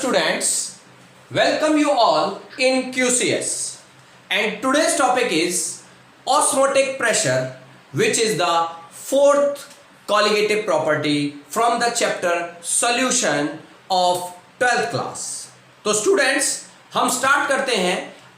students, welcome you all in QCS, and today's topic is osmotic pressure, which is the fourth colligative property from the chapter solution of 12th class. तो students हम start करते हैं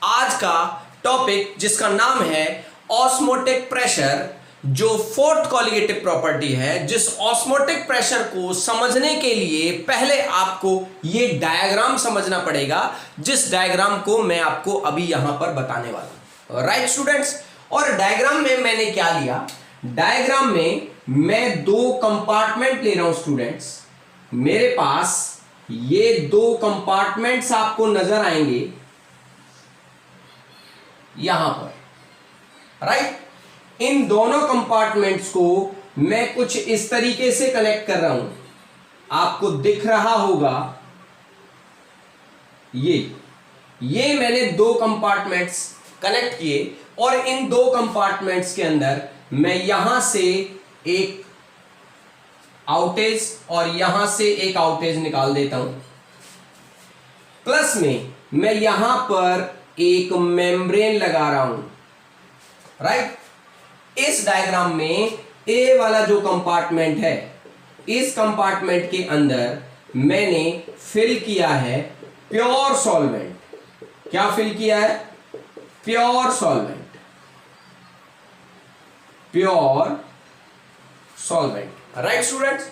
आज का topic जिसका नाम है osmotic pressure, जो फोर्थ कॉलिगेटिव प्रॉपर्टी है। जिस ऑस्मोटिक प्रेशर को समझने के लिए पहले आपको ये डायग्राम समझना पड़ेगा, जिस डायग्राम को मैं आपको अभी यहां पर बताने वाला हूं। राइट स्टूडेंट्स, और डायग्राम में मैंने क्या लिया, डायग्राम में मैं दो कंपार्टमेंट ले रहा हूं स्टूडेंट्स। मेरे पास ये दो कंपार्टमेंट्स आपको नजर आएंगे यहां पर, राइट। इन दोनों कंपार्टमेंट्स को मैं कुछ इस तरीके से कनेक्ट कर रहा हूं, आपको दिख रहा होगा। ये मैंने दो कंपार्टमेंट्स कनेक्ट किए और इन दो कंपार्टमेंट्स के अंदर मैं यहां से एक आउटेज और यहां से एक आउटेज निकाल देता हूं। प्लस में मैं यहां पर एक मेम्ब्रेन लगा रहा हूं, राइट। इस डायग्राम में ए वाला जो कंपार्टमेंट है, इस कंपार्टमेंट के अंदर मैंने फिल किया है प्योर सॉल्वेंट। क्या फिल किया है? Pure solvent, pure solvent, right students.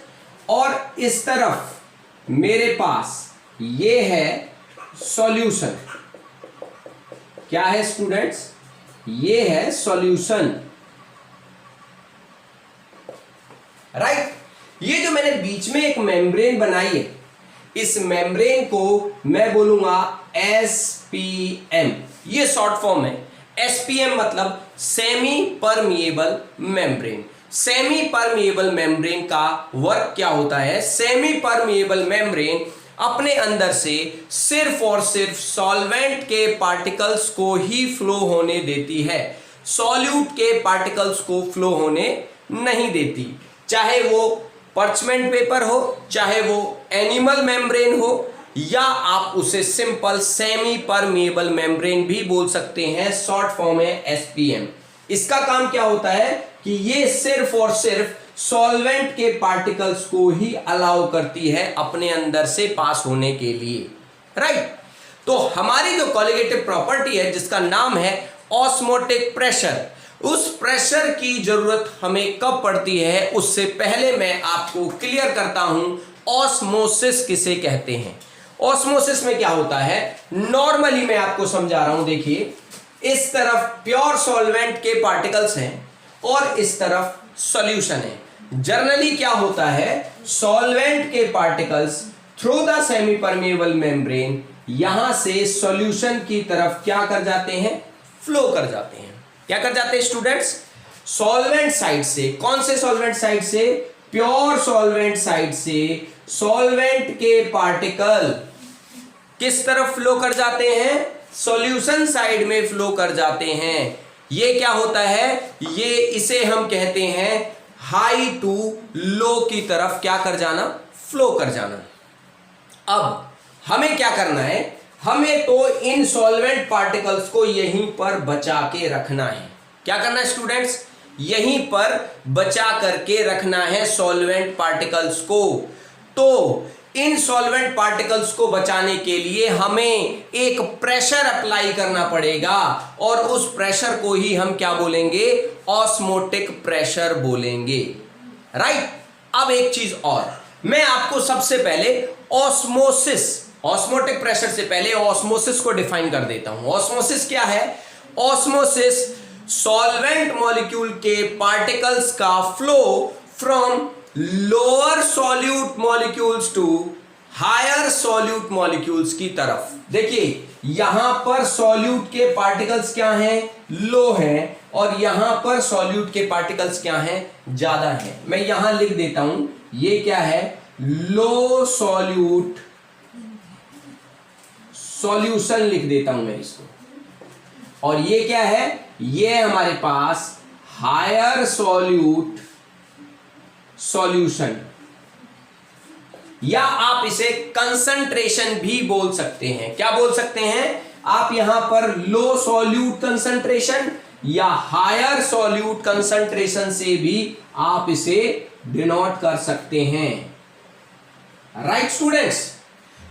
और इस तरफ मेरे पास ये है सॉल्यूशन। क्या है स्टूडेंट्स? ये है सॉल्यूशन, राइट। ये जो मैंने बीच में एक मेम्ब्रेन बनाई है, इस मेम्ब्रेन को मैं बोलूंगा SPM। ये शॉर्ट फॉर्म है। SPM मतलब semi permeable membrane. Semi permeable membrane का वर्क क्या होता है? सेमी परमिएबल मेम्ब्रेन अपने अंदर से सिर्फ और सिर्फ सॉल्वेंट के पार्टिकल्स को ही फ्लो होने देती है, सॉल्यूट के पार्टिकल्स को फ्लो होने नहीं देती। चाहे वो पर्चमेंट पेपर हो, चाहे वो एनिमल मेम्ब्रेन हो, या आप उसे सिंपल सेमी परमिएबल मेम्ब्रेन भी बोल सकते हैं। शॉर्ट फॉर्म है SPM। इसका काम क्या होता है कि ये सिर्फ और सिर्फ सॉल्वेंट के पार्टिकल्स को ही अलाउ करती है अपने अंदर से पास होने के लिए, राइट। तो हमारी जो कॉलिगेटिव प्रॉपर्टी है जिसका नाम है ऑस्मोटिक प्रेशर, उस प्रेशर की जरूरत हमें कब पड़ती है, उससे पहले मैं आपको क्लियर करता हूं ऑस्मोसिस किसे कहते हैं। ऑस्मोसिस में क्या होता है, नॉर्मली मैं आपको समझा रहा हूं। देखिए, इस तरफ प्योर सॉल्वेंट के पार्टिकल्स हैं और इस तरफ सॉल्यूशन है। जनरली क्या होता है, सॉल्वेंट के particles through the semi permeable membrane यहां से सॉल्यूशन की तरफ क्या कर जाते हैं, फ्लो कर जाते हैं। क्या कर जाते हैं स्टूडेंट्स? सॉल्वेंट साइड से। कौन से सॉल्वेंट साइड से? प्योर सॉल्वेंट साइड से सॉल्वेंट के पार्टिकल किस तरफ फ्लो कर जाते हैं? सॉल्यूशन साइड में फ्लो कर जाते हैं। ये क्या होता है? ये इसे हम कहते हैं हाई टू लो की तरफ क्या कर जाना, फ्लो कर जाना। अब हमें क्या करना है, हमें तो इन सॉल्वेंट पार्टिकल्स को यहीं पर बचा के रखना है। क्या करना है स्टूडेंट्स? यहीं पर बचा करके रखना है सॉल्वेंट पार्टिकल्स को। तो इन सॉल्वेंट पार्टिकल्स को बचाने के लिए हमें एक प्रेशर अप्लाई करना पड़ेगा, और उस प्रेशर को ही हम क्या बोलेंगे, ऑस्मोटिक प्रेशर बोलेंगे, राइट। अब एक चीज और, मैं आपको सबसे पहले ऑस्मोटिक प्रेशर से पहले ऑस्मोसिस को डिफाइन कर देता हूं। ऑस्मोसिस क्या है? ऑस्मोसिस सॉल्वेंट मॉलिक्यूल के पार्टिकल्स का flow from lower solute molecules to higher solute molecules की तरफ। देखिए, यहां पर सॉल्यूट के पार्टिकल्स क्या हैं, लो हैं, और यहां पर सॉल्यूट के पार्टिकल्स क्या हैं, ज्यादा हैं। मैं यहां लिख देता हूं, ये क्या है, लो सॉल्यूट सॉल्यूशन लिख देता हूं मैं इसको। और ये क्या है, ये हमारे पास हायर सॉल्यूट सॉल्यूशन। या आप इसे कंसंट्रेशन भी बोल सकते हैं। क्या बोल सकते हैं आप यहां पर? लो सॉल्यूट कंसंट्रेशन या हायर सॉल्यूट कंसंट्रेशन से भी आप इसे डिनोट कर सकते हैं। राइट स्टूडेंट्स,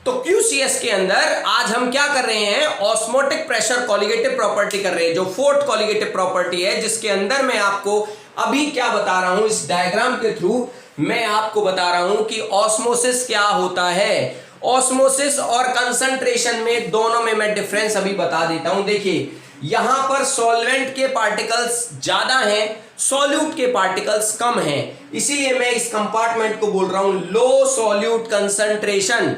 तो QCS के अंदर आज हम क्या कर रहे हैं? ऑस्मोटिक प्रेशर कोलिगेटिव प्रॉपर्टी कर रहे हैं, जो फोर्थ कोलिगेटिव प्रॉपर्टी है, जिसके अंदर मैं आपको अभी क्या बता रहा हूं, इस डायग्राम के थ्रू मैं आपको बता रहा हूं कि ऑस्मोसिस क्या होता है। ऑस्मोसिस और कंसंट्रेशन में दोनों में मैं डिफरेंस अभी बता देता हूं। देखिए, यहां पर सॉल्वेंट के पार्टिकल्स ज्यादा हैं, सॉल्यूट के पार्टिकल्स कम हैं, इसीलिए मैं इस कंपार्टमेंट को बोल रहा हूं लो सॉल्यूट कंसंट्रेशन।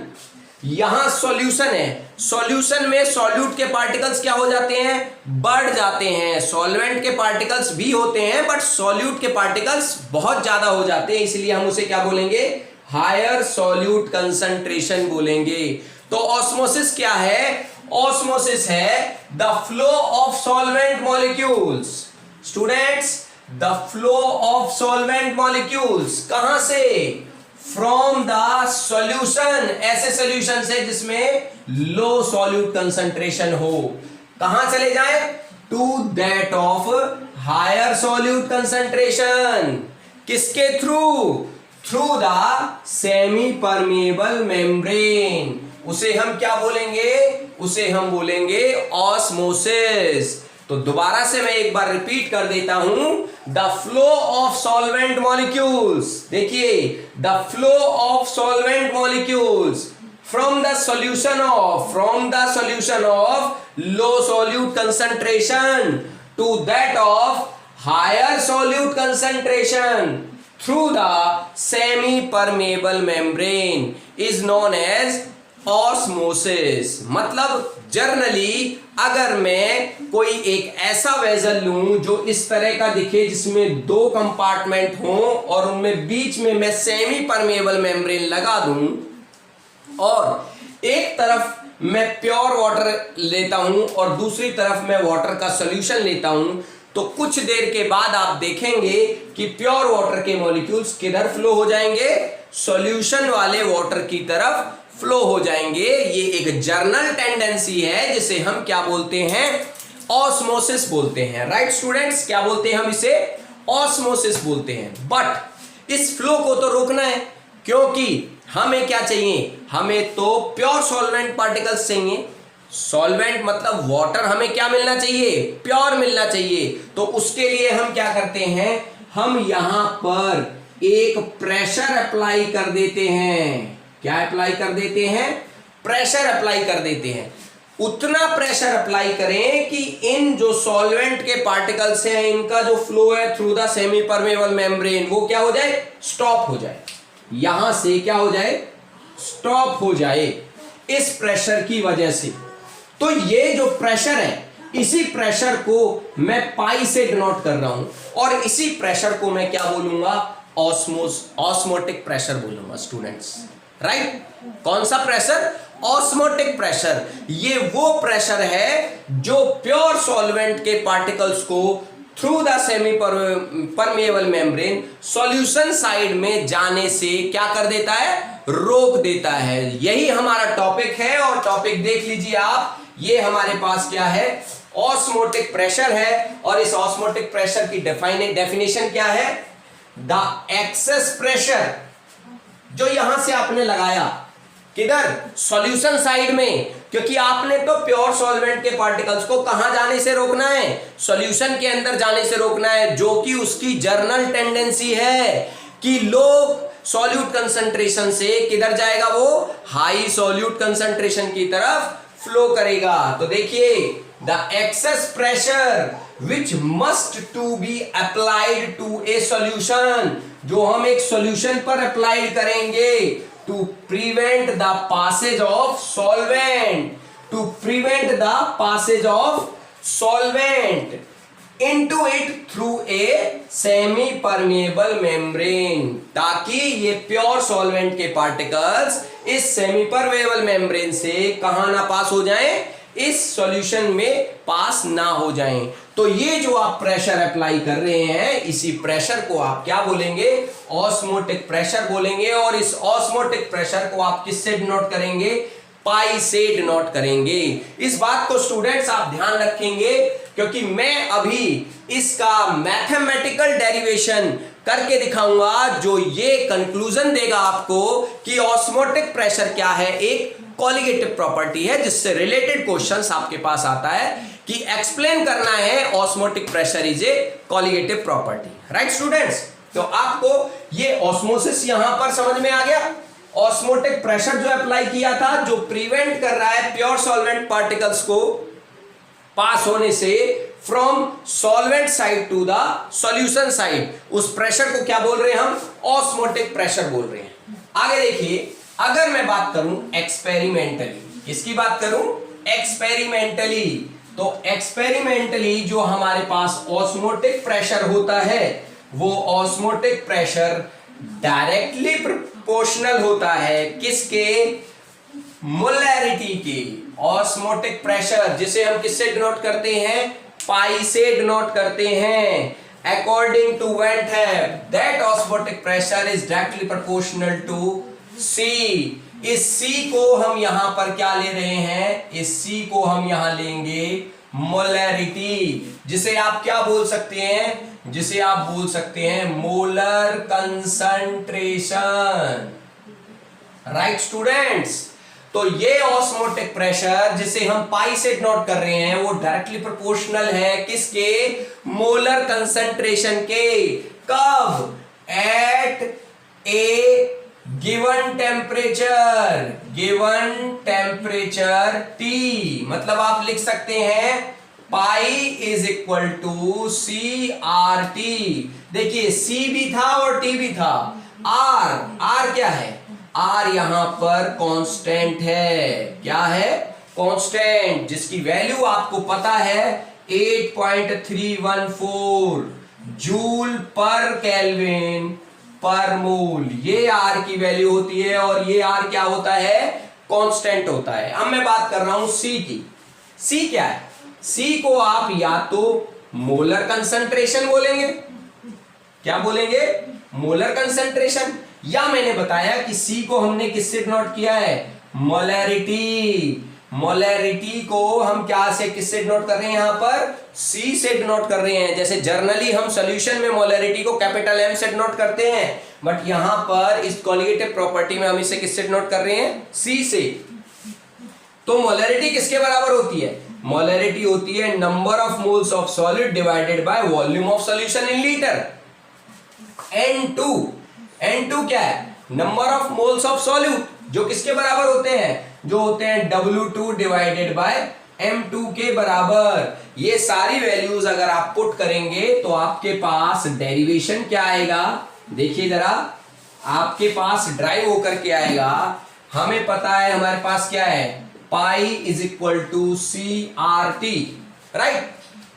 यहां सॉल्यूशन है, सॉल्यूशन में सॉल्यूट के पार्टिकल्स क्या हो जाते हैं? बढ़ जाते हैं। सॉल्वेंट के पार्टिकल्स भी होते हैं बट सॉल्यूट के पार्टिकल्स बहुत ज्यादा हो जाते हैं, इसलिए हम उसे क्या बोलेंगे? हायर सॉल्यूट कंसंट्रेशन बोलेंगे। तो ऑस्मोसिस क्या है? ऑस्मोसिस है the flow of solvent molecules. Students, the flow of solvent molecules कहां से? From the solution. ऐसे सॉल्यूशन से जिसमें लो सॉल्यूट कंसंट्रेशन हो, कहां चले जाए? To that of higher solute concentration. किसके थ्रू? Through the semi permeable membrane. उसे हम क्या बोलेंगे? उसे हम बोलेंगे ऑस्मोसिस। तो दोबारा से मैं एक बार रिपीट कर देता हूं, the flow of solvent molecules. देखिए, the flow of solvent molecules from the solution of low solute concentration to that of higher solute concentration through the semi permeable membrane is known as osmosis. मतलब generally अगर मैं कोई एक ऐसा vessel लूं जो इस तरह का दिखे, जिसमें दो कंपार्टमेंट हों और उनमें बीच में मैं सेमी परमेबल मेम्ब्रेन लगा दूं और एक तरफ मैं प्योर वाटर लेता हूं और दूसरी तरफ मैं वाटर का सॉल्यूशन लेता हूं, तो कुछ देर के बाद आप देखेंगे कि प्योर वाटर के मॉलिक्यूल्स किधर फ्लो हो जाएंगे? सॉल्यूशन वाले वाटर की तरफ फ्लो हो जाएंगे। ये एक जर्नल टेंडेंसी है जिसे हम क्या बोलते हैं? ऑस्मोसिस बोलते हैं। राइट स्टूडेंट्स, क्या बोलते हैं हम इसे? ऑस्मोसिस बोलते हैं। बट इस फ्लो को तो रोकना है, क्योंकि हमें क्या चाहिए? हमें तो प्योर सॉल्वेंट पार्टिकल्स चाहिए। सॉल्वेंट मतलब वाटर हमें क्या मिलना चाहिए? प्योर मिलना चाहिए। तो उसके लिए हम क्या करते हैं? हम यहां पर एक प्रेशर अप्लाई कर देते हैं। क्या अप्लाई कर देते हैं? प्रेशर अप्लाई कर देते हैं। उतना प्रेशर अप्लाई करें कि इन जो सॉल्वेंट के पार्टिकल्स हैं, इनका जो फ्लो है through the semi permeable membrane, वो क्या हो जाए? स्टॉप हो जाए। यहां से क्या हो जाए? स्टॉप हो जाए इस प्रेशर की वजह से। तो ये जो प्रेशर है, इसी प्रेशर को मैं पाई से डिनोट कर रहा हूं और इसी प्रेशर को मैं क्या बोलूंगा? ऑस्मोटिक प्रेशर बोलूंगा स्टूडेंट्स। राइट? कौन सा प्रेशर? Osmotic pressure. ये वो प्रेशर है जो प्योर सॉल्वेंट के पार्टिकल्स को through the semi permeable membrane solution side में जाने से क्या कर देता है? रोक देता है। यही हमारा टॉपिक है और टॉपिक देख लीजिए आप। ये हमारे पास क्या है? ऑस्मोटिक प्रेशर है और इस ऑस्मोटिक प्रेशर की डेफिनेशन क्या है? द एक्सेस प्रेशर जो यहां से आपने लगाया, किधर? सॉल्यूशन साइड में, क्योंकि आपने तो प्योर सॉल्वेंट के पार्टिकल्स को कहां जाने से रोकना है? सॉल्यूशन के अंदर जाने से रोकना है, जो कि उसकी जर्नल टेंडेंसी है कि लो सॉल्यूट कंसंट्रेशन से किधर जाएगा? वो हाई सॉल्यूट कंसंट्रेशन की तरफ फ्लो करेगा। तो देखिए, the excess pressure which must to be applied to a solution, जो हम एक सॉल्यूशन पर अप्लाई करेंगे to prevent the passage of solvent into it through a semi permeable membrane, ताकि ये प्योर सॉल्वेंट के पार्टिकल्स इस सेमी परमेबल मेम्ब्रेन से कहां ना पास हो जाएं? इस सॉल्यूशन में पास ना हो जाएं। तो ये जो आप प्रेशर अप्लाई कर रहे हैं, इसी प्रेशर को आप क्या बोलेंगे? ऑस्मोटिक प्रेशर बोलेंगे। और इस ऑस्मोटिक प्रेशर को आप किससे डिनोट करेंगे? पाई से डिनोट करेंगे। इस बात को स्टूडेंट्स आप ध्यान रखेंगे, क्योंकि मैं अभी इसका मैथमेटिकल डेरिवेशन करके दिखाऊंगा, जो ये कंक्लूजन देगा आपको कि ऑस्मोटिक प्रेशर क्या है, एक कॉलिगेटिव प्रॉपर्टी है, जिससे रिलेटेड क्वेश्चंस आपके पास आता है कि एक्सप्लेन करना है osmotic pressure is a colligative property. Right students, तो आपको ये ऑस्मोसिस यहां पर समझ में आ गया। ऑस्मोटिक प्रेशर जो अप्लाई किया था, जो प्रिवेंट कर रहा है प्योर सॉल्वेंट पार्टिकल्स को पास होने से from solvent side to the solution side, उस प्रेशर को क्या बोल रहे हैं हम? ऑस्मोटिक प्रेशर बोल रहे हैं। आगे देखिए, अगर मैं बात करूं एक्सपेरिमेंटली, किसकी बात करूं? एक्सपेरिमेंटली। तो एक्सपेरिमेंटली जो हमारे पास ऑस्मोटिक प्रेशर होता है, वो ऑस्मोटिक प्रेशर डायरेक्टली प्रोपोर्शनल होता है किसके? मोलैरिटी के। ऑस्मोटिक प्रेशर जिसे हम किससे डिनोट करते हैं? पाई से डिनोट करते हैं। According to van't Hoff that osmotic pressure is directly proportional to C। इस C को हम यहां पर क्या ले रहे हैं? इस C को हम यहां लेंगे मोलैरिटी, जिसे आप क्या बोल सकते हैं? जिसे आप बोल सकते हैं मोलर कंसंट्रेशन। राइट स्टूडेंट्स, तो ये ऑस्मोटिक प्रेशर जिसे हम पाई से डिनोट कर रहे हैं, वो डायरेक्टली प्रोपोर्शनल है किसके? मोलर कंसंट्रेशन के। कब? At a given temperature T। मतलब आप लिख सकते हैं pi is equal to CRT। देखिए C भी था और T भी था। R क्या है? R यहां पर कांस्टेंट है। क्या है? कांस्टेंट, जिसकी वैल्यू आपको पता है 8.314 जूल पर केल्विन पर मोल। ये R की वैल्यू होती है, और ये R क्या होता है? कांस्टेंट होता है। अब मैं बात कर रहा हूं C की। C क्या है? C को आप या तो मोलर कंसंट्रेशन बोलेंगे, क्या बोलेंगे? Molar concentration. या मैंने बताया कि C को हमने किससे डिनोट किया है? मोलैरिटी। मोलैरिटी को हम क्या से किससे डिनोट कर रहे हैं? यहां पर C से डिनोट कर रहे हैं। जैसे जर्नली हम सॉल्यूशन में मोलैरिटी को कैपिटल M से डिनोट करते हैं, बट यहां पर इस कॉलिगेटिव प्रॉपर्टी में हम इसे किससे डिनोट कर रहे हैं? C से। तो मोलैरिटी किसके बराबर होती है? मोलैरिटी होती है number of moles of solid divided by volume of solution in litre. N2 क्या है? Number of moles of solute, जो किसके बराबर होते हैं? जो होते हैं W2 डिवाइडेड बाय M2 के बराबर। ये सारी वैल्यूज अगर आप पुट करेंगे तो आपके पास डेरिवेशन क्या आएगा? देखिए जरा, आपके पास ड्राइव होकर के आएगा। हमें पता है हमारे पास क्या है? Pi is equal to CRT। Right,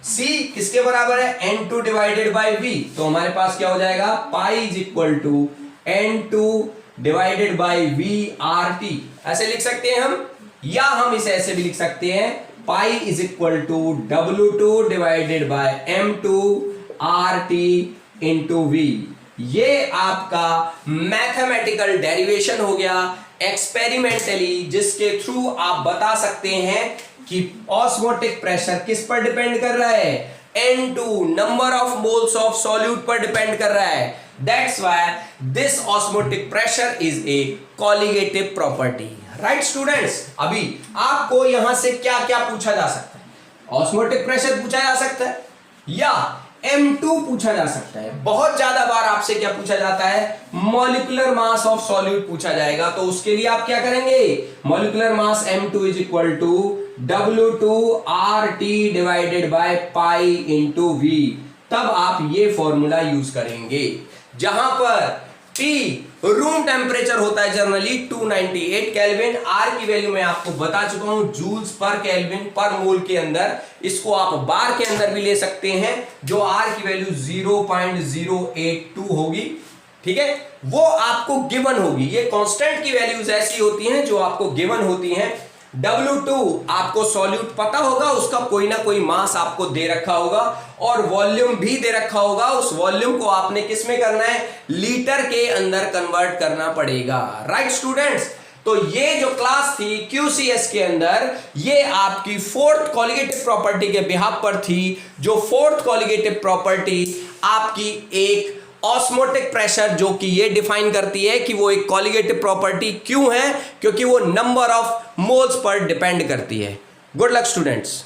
C किसके बराबर है? N2 divided bye V। तो हमारे पास क्या हो जाएगा? Pi is equal to N2 divided by VRT। ऐसे लिख सकते हैं हम, या हम इसे ऐसे भी लिख सकते हैं pi is equal to W2 divided by M2 RT into V। ये आपका मैथमेटिकल डेरिवेशन हो गया एक्सपेरिमेंटली, जिसके थ्रू आप बता सकते हैं कि ऑस्मोटिक प्रेशर किस पर डिपेंड कर रहा है? N2 number of moles of solute पर डिपेंड कर रहा है। That's why this osmotic pressure is a colligative property. Right students, अभी आपको यहां से क्या क्या पूछा जा सकता है? ऑस्मोटिक प्रेशर पूछा जा सकता है, या M2 पूछा जा सकता है। बहुत ज्यादा बार आपसे क्या पूछा जाता है? मॉलिक्यूलर मास ऑफ सॉल्यूट पूछा जाएगा। तो उसके लिए आप क्या करेंगे? Molecular mass M2 is equal to W2 RT divided by pi into V। तब आप ये फॉर्मूला यूज करेंगे, जहां पर T रूम टेम्परेचर होता है जनरली 298 केल्विन। R की वैल्यू मैं आपको बता चुका हूं जूल्स पर केल्विन पर मोल के अंदर। इसको आप बार के अंदर भी ले सकते हैं, जो R की वैल्यू 0.082 होगी। ठीक है, वो आपको गिवन होगी। ये कांस्टेंट की वैल्यूज ऐसी होती हैं जो आपको गिवन होती हैं। W2 आपको सॉल्यूट पता होगा, उसका कोई ना कोई मास आपको दे रखा होगा और वॉल्यूम भी दे रखा होगा। उस वॉल्यूम को आपने किस में करना है, लीटर के अंदर कन्वर्ट करना पड़ेगा। राइट स्टूडेंट्स, तो ये जो क्लास थी QCS के अंदर, ये आपकी फोर्थ कॉलिगेटिव प्रॉपर्टी के बिहाफ पर थी। जो फोर्थ कॉलिगेटिव प्रॉपर्टी आपकी एक ऑस्मोटिक प्रेशर, जो कि ये डिफाइन करती है कि वो एक कॉलिगेटिव प्रॉपर्टी क्यों है, क्योंकि वो number of moles per depend करती है। Good luck students.